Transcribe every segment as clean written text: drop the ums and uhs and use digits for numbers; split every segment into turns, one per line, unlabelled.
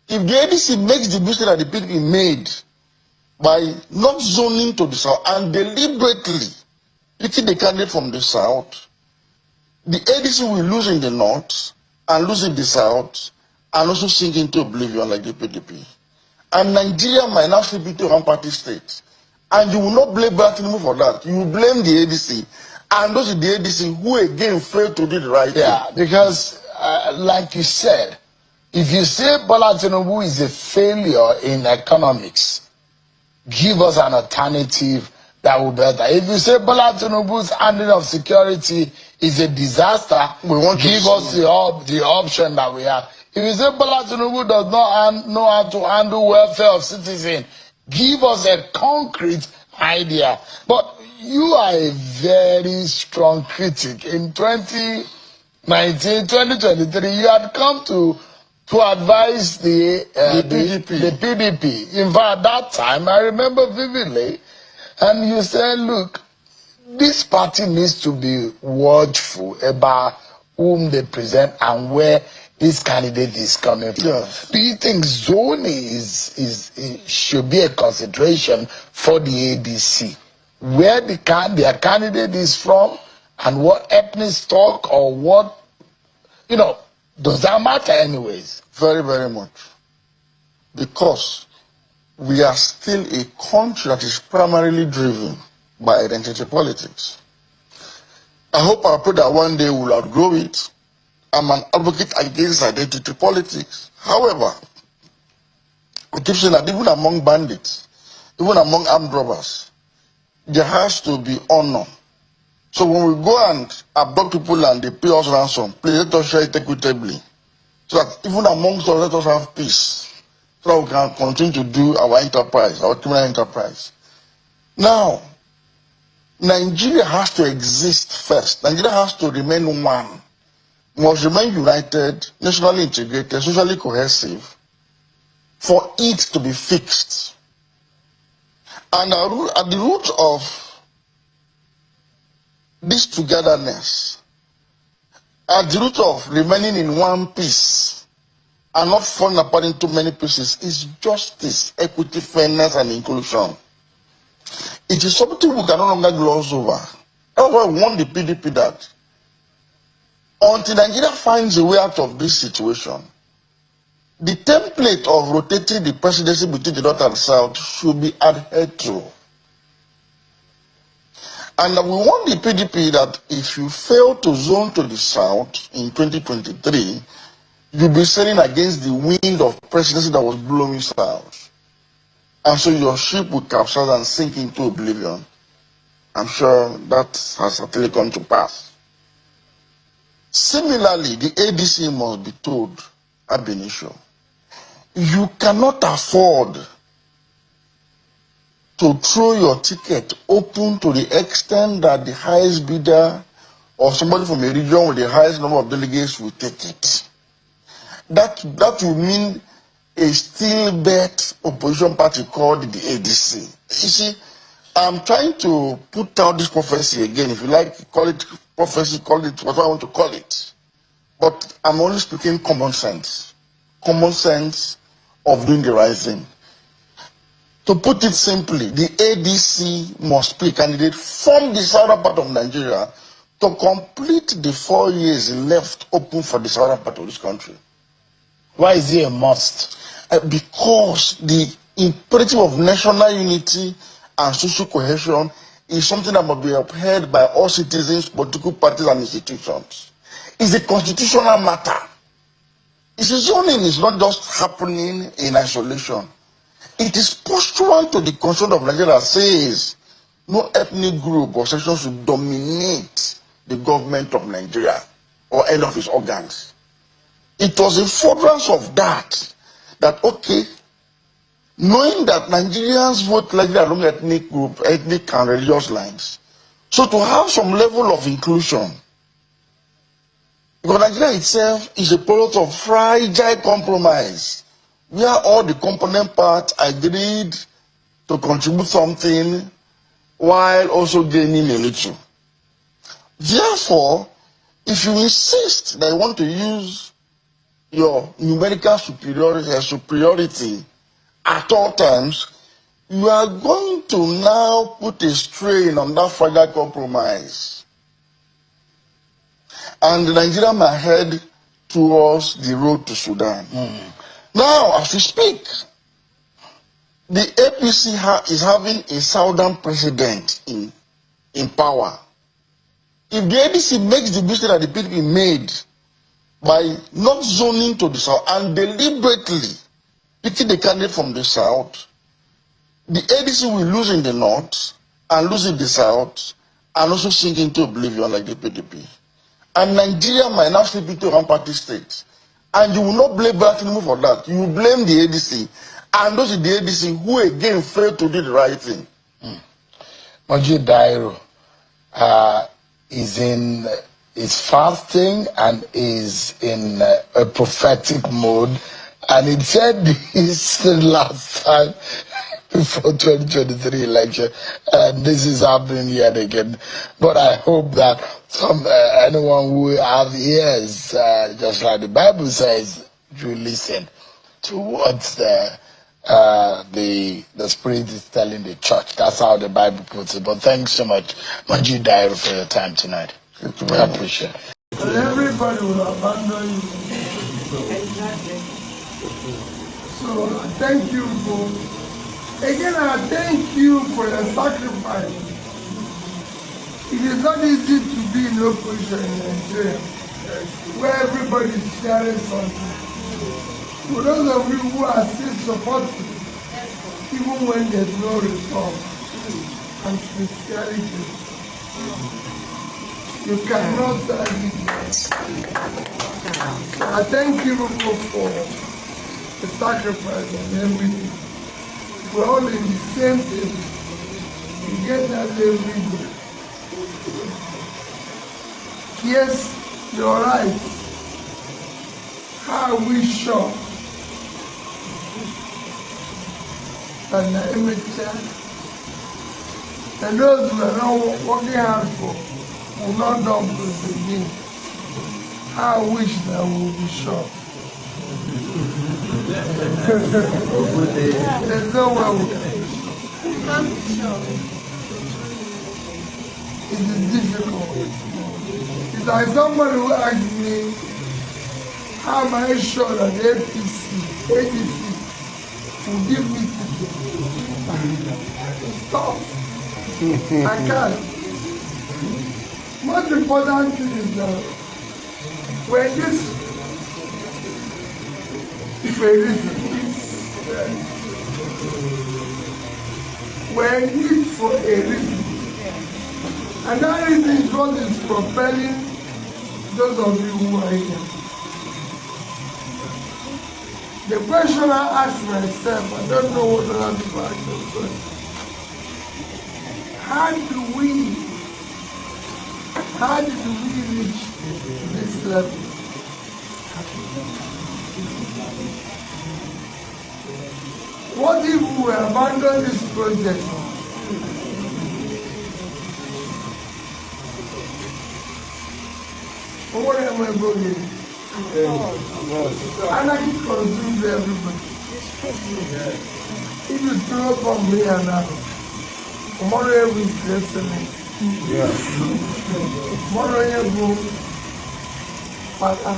If the ADC makes the mistake that the PDP made by not zoning to the south and deliberately picking the candidate from the south, the ADC will lose in the north and lose in the south and also sink into oblivion like the PDP. And Nigeria might now slip into a one-party state. And you will not blame Bola Tinubu for that. You will blame the ADC. And those are the ADC who again failed to do the right thing.
Yeah, because like you said, if you say Bola Tinubu is a failure in economics, give us an alternative that will be better. If you say Bola Tinubu's handling of security is a disaster, we want to give us the option that we have. If you say Bola Tinubu does not know how to handle welfare of citizens, give us a concrete idea. But you are a very strong critic. In 2019, 2023, you had come to advise the PDP. In fact, at that time, I remember vividly, and you said, look, this party needs to be watchful about whom they present and where this candidate is coming from.
Yes.
Do you think zoning should be a consideration for the ADC? Where their candidate is from and what ethnic stock or what, does that matter anyways?
Very, very much. Because we are still a country that is primarily driven by identity politics. I hope I pray that one day we'll outgrow it. I'm an advocate against identity politics. However, I keep saying that even among bandits, even among armed robbers, there has to be honor. So when we go and abduct people and they pay us ransom, please let us share it equitably. So that even amongst us, let us have peace. So that we can continue to do our enterprise, our criminal enterprise. Now, Nigeria has to exist first. Nigeria has to remain one. Must remain united, nationally integrated, socially cohesive, for it to be fixed. And at the root of this togetherness, at the root of remaining in one piece and not falling apart into many pieces, is justice, equity, fairness, and inclusion. It is something we can no longer gloss over. That's why we want the PDP that until Nigeria finds a way out of this situation, the template of rotating the presidency between the north and south should be adhered to. And we want the PDP that if you fail to zone to the south in 2023, you'll be sailing against the wind of presidency that was blowing south. And so your ship will capsize and sink into oblivion. I'm sure that has certainly come to pass. Similarly, the ADC must be told ab initio, you cannot afford to throw your ticket open to the extent that the highest bidder or somebody from a region with the highest number of delegates will take it. That will mean a still bet opposition party called the ADC. You see, I'm trying to put out this prophecy again. If you like, call it prophecy, call it what I want to call it. But I'm only speaking common sense. Common sense of doing the right thing. To put it simply, the ADC must be a candidate from the southern part of Nigeria to complete the 4 years left open for the southern part of this country.
Why is it a must?
Because the imperative of national unity and social cohesion is something that must be upheld by all citizens, political parties, and institutions. It's a constitutional matter. It's zoning is not just happening in isolation. It is pursuant to the constitution of Nigeria that says no ethnic group or section should dominate the government of Nigeria or any of its organs. It was a furtherance of that, okay, knowing that Nigerians vote largely along ethnic and religious lines. So to have some level of inclusion, because Nigeria itself is a product of fragile compromise, where all the component parts agreed to contribute something while also gaining a little. Therefore, if you insist that you want to use your numerical superiority at all times, you are going to now put a strain on that fragile compromise. And Nigeria might head towards the road to Sudan. Now, as we speak, the APC is having a southern president in power. If the ADC makes the mistake that the PDP made by not zoning to the south and deliberately picking the candidate from the south, the ADC will lose in the north and lose in the south and also sink into oblivion like the PDP. And Nigeria might now slip into a one-party state. And you will not blame Bola Tinubu for that. You will blame the ADC. And those in the ADC who again failed to do the right thing.
Mojeed Dahiru is fasting and is in a prophetic mode. And he said this last time before 2023 election, and this is happening yet again. But I hope that anyone who have ears, just like the Bible says, to listen to what the Spirit is telling the church. That's how the Bible puts it. But thanks so much, Mojeed Dahiru, for your time tonight. I appreciate it.
Everybody will abandon you.
Exactly.
So thank you for, again I thank you for your sacrifice. It is not easy to be in opposition in Nigeria, where everybody is sharing something. For those of you who are still supporting, even when there's no reform and sincerity, you cannot argue. I thank you for the sacrifice and everything. We're all in the same thing. You get that every day. Yes, you're right. How we sure that the image and those who are not working hard for will not dump us again. I wish that we would be sure. There's no way we can be sure. It is difficult. It's like somebody who asked me, how am I sure that the ADC will give me ticket? Stop. I can't. Most important thing is that when this is a reason, when it's for a reason, and that reason is what is propelling those of you who are here. The question I ask myself, I don't know what to answer, but how did we reach this level? What if we abandon this project? What am I going? Anarchy consumes everybody. If you throw up on me and tomorrow we excellence. Tomorrow you go, Father,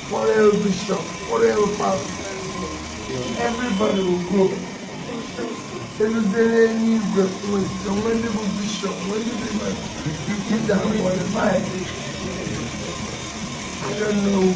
tomorrow bishop, tomorrow pastor. Everybody will go. Every day you go to when they will bishop, when they will that qualified. I don't know.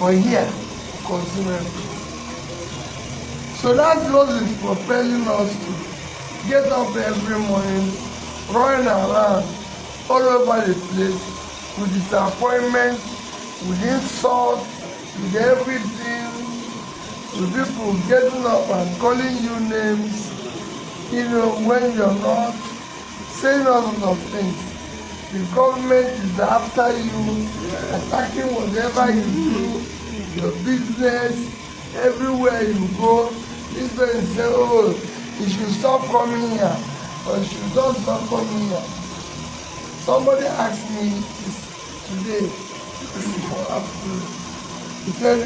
But here, consumer. So that's what is propelling us to get up every morning, running around all over the place with disappointment, with insult, with everything, with people getting up and calling you names, when you're not, saying all sorts of things. The government is after you, attacking whatever you do, your business, everywhere you go. This person say, oh, you should stop coming here, or you should not stop coming here. Somebody asked me this today, this is for afternoon. He said,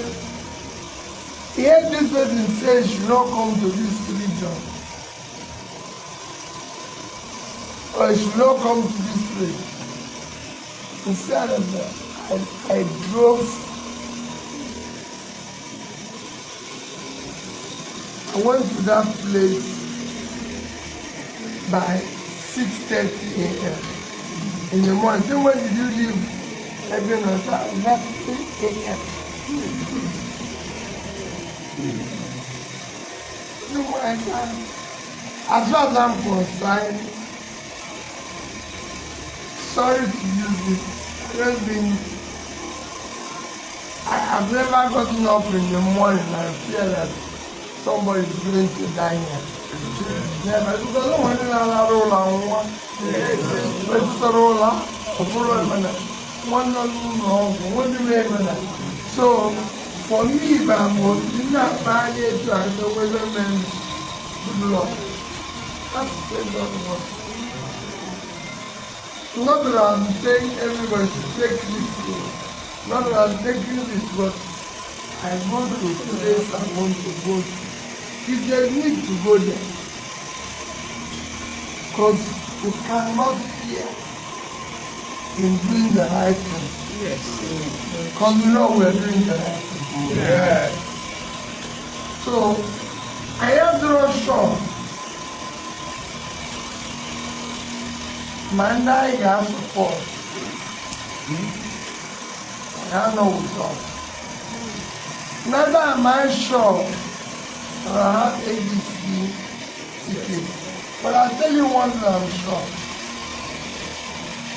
he heard this person say he should not come to this region. Or he should not come to this place. Instead of that, I drove. I went to that place by 6:30 a.m. in the morning. So when did you leave? Everyone said, I left 8 a.m. So as far as I'm concerned, sorry to use it. I've never gotten up in the morning and feel that somebody is going to die here. Never. Because I don't want to roll on one. Let's roll up. So, for me, I'm not bad yet to have the weatherman. That's the not that I'm saying everybody should take this thing. Not that I'm taking this, but I want to place I want to go to. If there's need to go there, because we cannot fear in doing the right thing. Yes. Because we know we're doing the right thing. Yes. So, I am not sure. Manda has support. I know what's up. Neither am I sure that I have ABC ticket. But I'll tell you one thing I'm sure.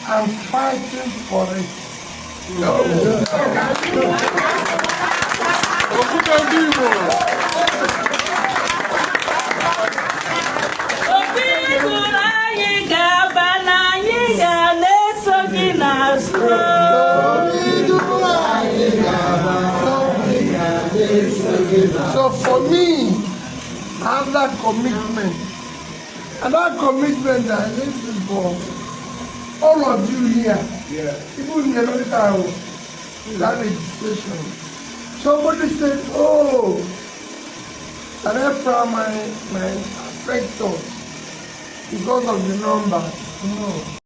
I'm fighting for it. So for me, I have that commitment. And that commitment that I live for all of you here, even in the military, that registration. Somebody said, oh, that I my affect us because of the numbers. No.